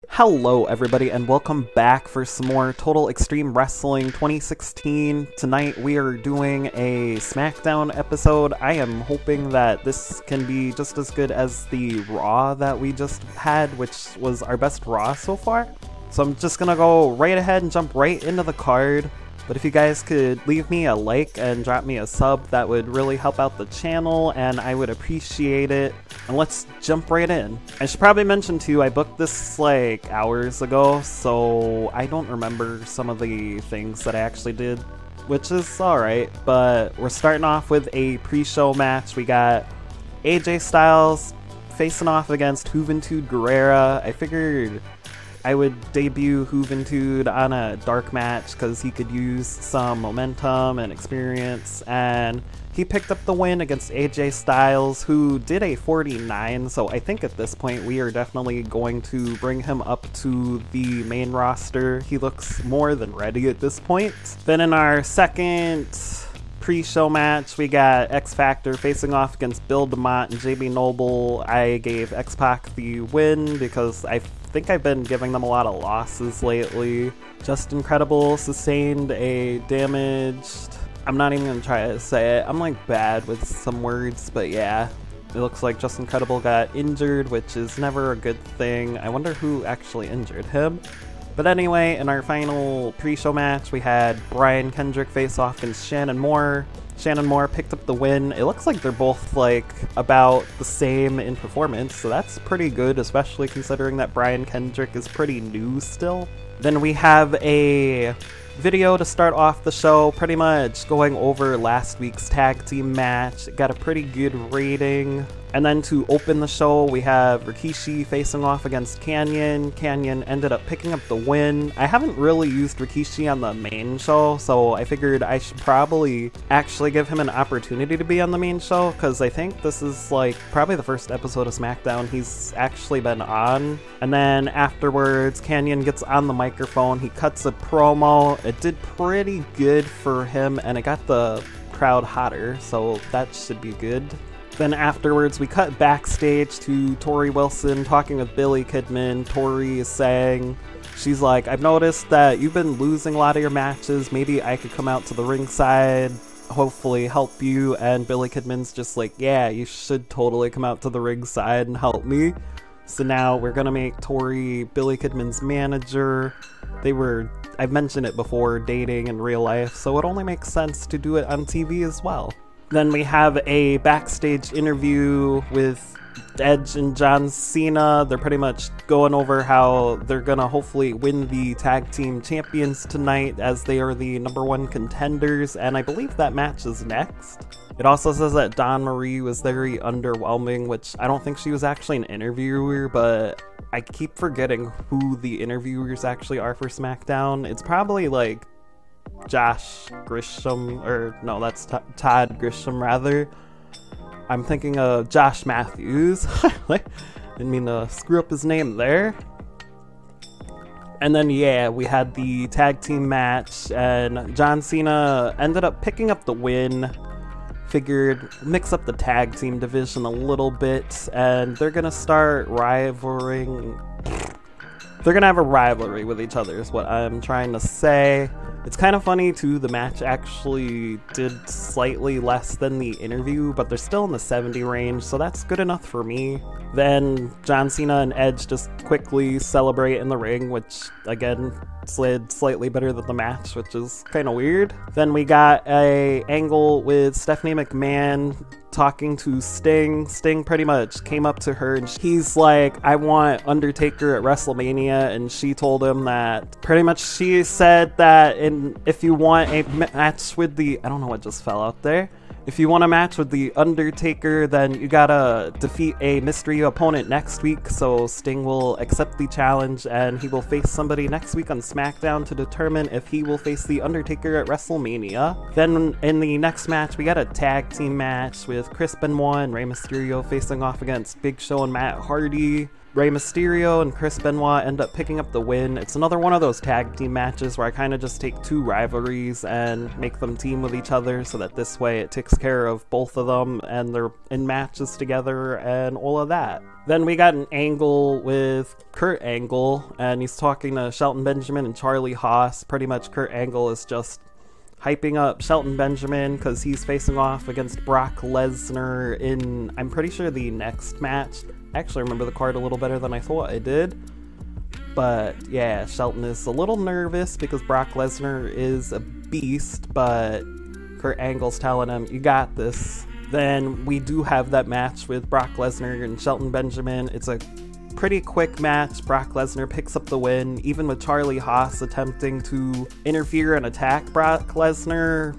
Hello everybody and welcome back for some more Total Extreme Wrestling 2016. Tonight we are doing a SmackDown episode. I am hoping that this can be just as good as the Raw that we just had, which was our best Raw so far. So I'm just gonna go right ahead and jump right into the card. But if you guys could leave me a like and drop me a sub, that would really help out the channel and I would appreciate it. And let's jump right in. I should probably mention too, I booked this like hours ago, so I don't remember some of the things that I actually did, which is alright. But we're starting off with a pre-show match. We got AJ Styles facing off against Juventud Guerrera. I figured I would debut Juventud on a dark match because he could use some momentum and experience, and he picked up the win against AJ Styles, who did a 49, so I think at this point we are definitely going to bring him up to the main roster. He looks more than ready at this point. Then in our second pre-show match, we got X Factor facing off against Bill DeMott and JB Noble. I gave X-Pac the win because I think I've been giving them a lot of losses lately. Just Incredible sustained a damaged... I'm not even gonna try to say it. I'm like bad with some words, but yeah. It looks like Just Incredible got injured, which is never a good thing. I wonder who actually injured him. But anyway, in our final pre-show match, we had Brian Kendrick face off against Shannon Moore. Shannon Moore picked up the win. It looks like they're both like about the same in performance, so that's pretty good, especially considering that Brian Kendrick is pretty new still. Then we have a video to start off the show, pretty much going over last week's tag team match. It got a pretty good rating. And then to open the show, we have Rikishi facing off against Canyon. Canyon ended up picking up the win. I haven't really used Rikishi on the main show, so I figured I should probably actually give him an opportunity to be on the main show, because I think this is like probably the first episode of SmackDown he's actually been on. And then afterwards, Canyon gets on the microphone, he cuts a promo. It did pretty good for him and it got the crowd hotter, so that should be good. Then afterwards, we cut backstage to Tori Wilson talking with Billy Kidman. Tori is saying, she's like, I've noticed that you've been losing a lot of your matches. Maybe I could come out to the ringside, hopefully help you. And Billy Kidman's just like, yeah, you should totally come out to the ringside and help me. So now we're gonna make Tori Billy Kidman's manager. They were, I've mentioned it before, dating in real life, so it only makes sense to do it on TV as well. Then we have a backstage interview with Edge and John Cena. They're pretty much going over how they're gonna hopefully win the tag team champions tonight, as they are the #1 contenders, and I believe that match is next. It also says that Dawn Marie was very underwhelming, which I don't think she was actually an interviewer, but I keep forgetting who the interviewers actually are for SmackDown. It's probably like Josh Grisham, or no, that's Todd Grisham rather. I'm thinking of Josh Matthews. Didn't mean to screw up his name there. And then yeah, we had the tag team match and John Cena ended up picking up the win. Figured mix up the tag team division a little bit, and they're gonna start rivaling. They're gonna have a rivalry with each other is what I'm trying to say. It's kind of funny too, the match actually did slightly less than the interview, but they're still in the 70 range, so that's good enough for me. Then John Cena and Edge just quickly celebrate in the ring, which again slid slightly better than the match, which is kind of weird. Then we got a angle with Stephanie McMahon talking to Sting. Sting pretty much came up to her and he's like, I want Undertaker at WrestleMania, and she told him that pretty much she said that if you want a match with the, I don't know what just fell out there. If you want a match with the Undertaker, then you gotta defeat a mystery opponent next week, so Sting will accept the challenge and he will face somebody next week on SmackDown to determine if he will face the Undertaker at WrestleMania. Then in the next match, we got a tag team match with Chris Benoit and Rey Mysterio facing off against Big Show and Matt Hardy. Rey Mysterio and Chris Benoit end up picking up the win. It's another one of those tag team matches where I kind of just take two rivalries and make them team with each other so that this way it takes care of both of them and they're in matches together and all of that. Then we got an angle with Kurt Angle, and he's talking to Shelton Benjamin and Charlie Haas. Pretty much Kurt Angle is just hyping up Shelton Benjamin because he's facing off against Brock Lesnar in, I'm pretty sure, the next match. I actually remember the card a little better than I thought I did. But yeah, Shelton is a little nervous because Brock Lesnar is a beast, but Kurt Angle's telling him, you got this. Then we do have that match with Brock Lesnar and Shelton Benjamin. It's a pretty quick match. Brock Lesnar picks up the win, even with Charlie Haas attempting to interfere and attack Brock Lesnar.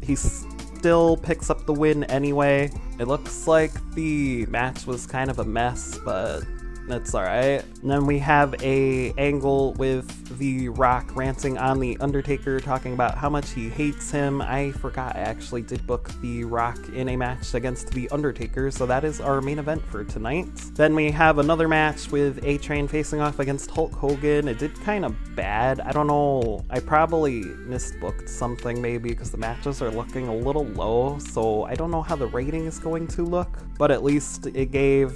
He still picks up the win anyway. It looks like the match was kind of a mess, but that's alright. And then we have a angle with The Rock ranting on The Undertaker, talking about how much he hates him. I forgot I actually did book The Rock in a match against The Undertaker, so that is our main event for tonight. Then we have another match with A-Train facing off against Hulk Hogan. It did kind of bad. I don't know. I probably misbooked something maybe because the matches are looking a little low, so I don't know how the rating is going to look, but at least it gave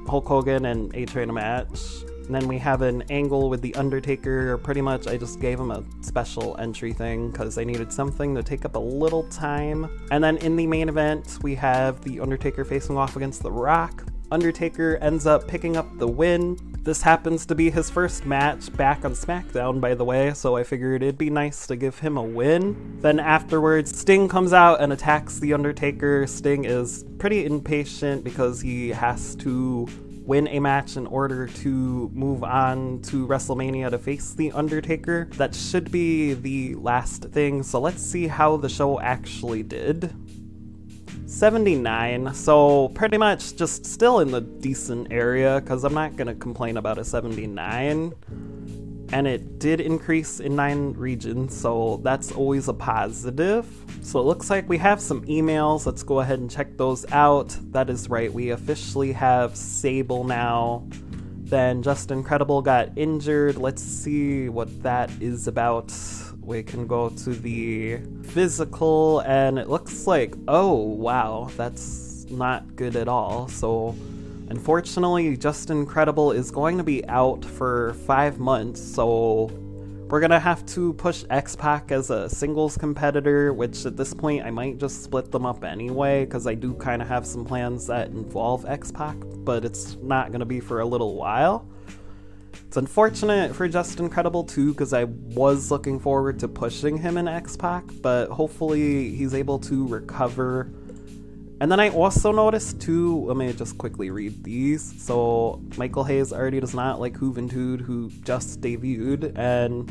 Hulk Hogan and A-Train a match. And then we have an angle with The Undertaker. Pretty much I just gave him a special entry thing because I needed something to take up a little time. And then in the main event we have The Undertaker facing off against The Rock. Undertaker ends up picking up the win. This happens to be his first match back on SmackDown, by the way, so I figured it'd be nice to give him a win. Then afterwards, Sting comes out and attacks The Undertaker. Sting is pretty impatient because he has to win a match in order to move on to WrestleMania to face The Undertaker. That should be the last thing, so let's see how the show actually did. 79, so pretty much just still in the decent area because I'm not gonna complain about a 79, and it did increase in 9 regions, so that's always a positive. So it looks like we have some emails. Let's go ahead and check those out. That is right, we officially have Sable now. Then Just Incredible got injured. Let's see what that is about. We can go to the physical, and it looks like, oh wow, that's not good at all. So unfortunately, Just Incredible is going to be out for 5 months, so we're gonna have to push X-Pac as a singles competitor, which at this point I might just split them up anyway, because I do kind of have some plans that involve X-Pac, but it's not gonna be for a little while. It's unfortunate for Just Incredible too, because I was looking forward to pushing him in X-Pac, but hopefully he's able to recover. And then I also noticed too, let me just quickly read these. So Michael Hayes already does not like Juventud, who just debuted, and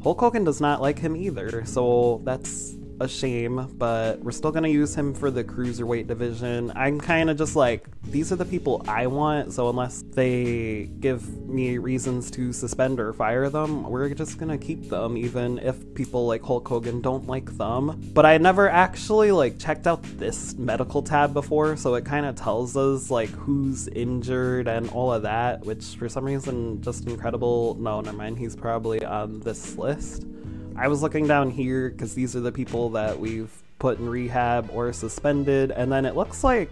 Hulk Hogan does not like him either, so that's a shame, but we're still gonna use him for the cruiserweight division. I'm kind of just like, these are the people I want, so unless they give me reasons to suspend or fire them, we're just gonna keep them, even if people like Hulk Hogan don't like them. But I never actually like checked out this medical tab before, so it kind of tells us like who's injured and all of that, which for some reason Just Incredible, no, never mind, he's probably on this list. I was looking down here because these are the people that we've put in rehab or suspended, and then it looks like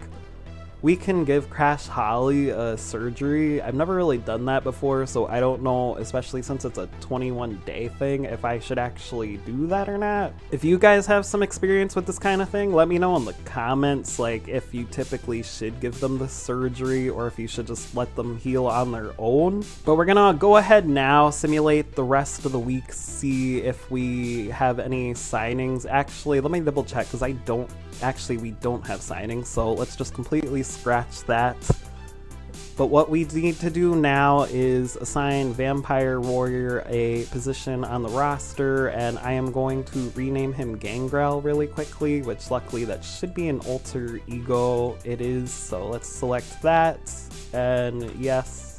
we can give Crash Holly a surgery. I've never really done that before, so I don't know, especially since it's a 21-day thing, if I should actually do that or not. If you guys have some experience with this kind of thing, let me know in the comments, like if you typically should give them the surgery or if you should just let them heal on their own. But we're gonna go ahead now, simulate the rest of the week, see if we have any signings. Actually, let me double check because we don't have signings, so let's just completely scratch that. But what we need to do now is assign Vampire Warrior a position on the roster, and I am going to rename him Gangrel really quickly, which luckily that should be an alter ego. It is, so let's select that, and yes.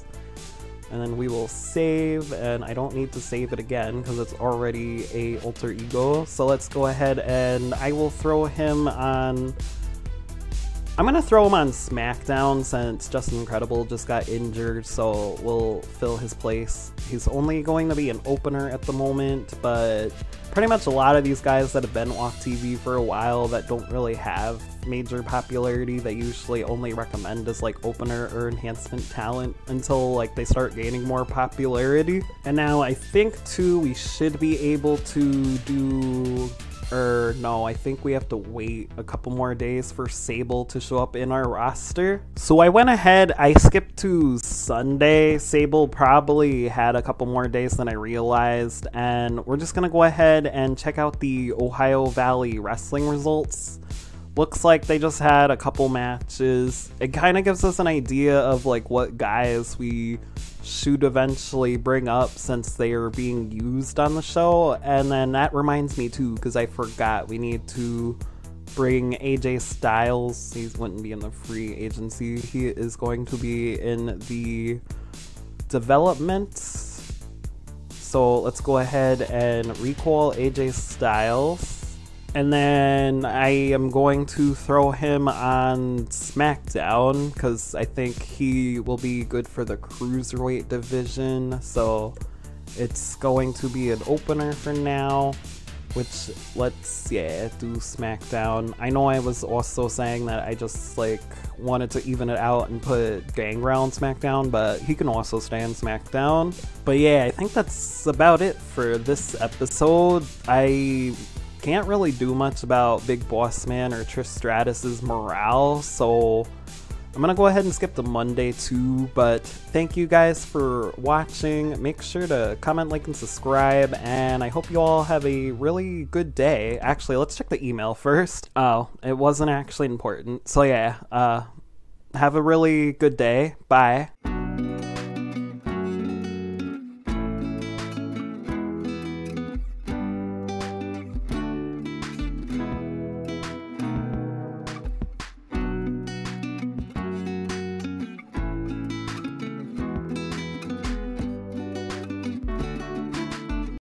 And then we will save, and I don't need to save it again because it's already a alter ego. So let's go ahead and I will throw him on I'm gonna throw him on SmackDown since Justin Incredible just got injured, so we'll fill his place. He's only going to be an opener at the moment, but pretty much a lot of these guys that have been off TV for a while that don't really have major popularity, they usually only recommend as like opener or enhancement talent until like they start gaining more popularity. And now I think too we should be able to do, or no, I think we have to wait a couple more days for Sable to show up in our roster. So I went ahead, I skipped to Sunday. Sable probably had a couple more days than I realized, and we're just gonna go ahead and check out the Ohio Valley wrestling results. Looks like they just had a couple matches. It kind of gives us an idea of like what guys we should eventually bring up since they are being used on the show. And then that reminds me too, because I forgot, we need to bring AJ Styles. He wouldn't be in the free agency. He is going to be in the development. So let's go ahead and recall AJ Styles. And then I am going to throw him on SmackDown because I think he will be good for the Cruiserweight division. So it's going to be an opener for now, which let's, do SmackDown. I know I was also saying that I just like wanted to even it out and put Gangrel on SmackDown, but he can also stay on SmackDown. But yeah, I think that's about it for this episode. I can't really do much about Big Boss Man or Trish Stratus's morale, so I'm gonna go ahead and skip to Monday too. But thank you guys for watching. Make sure to comment, like, and subscribe, and I hope you all have a really good day. Actually, let's check the email first. Oh, it wasn't actually important. So yeah, have a really good day. Bye.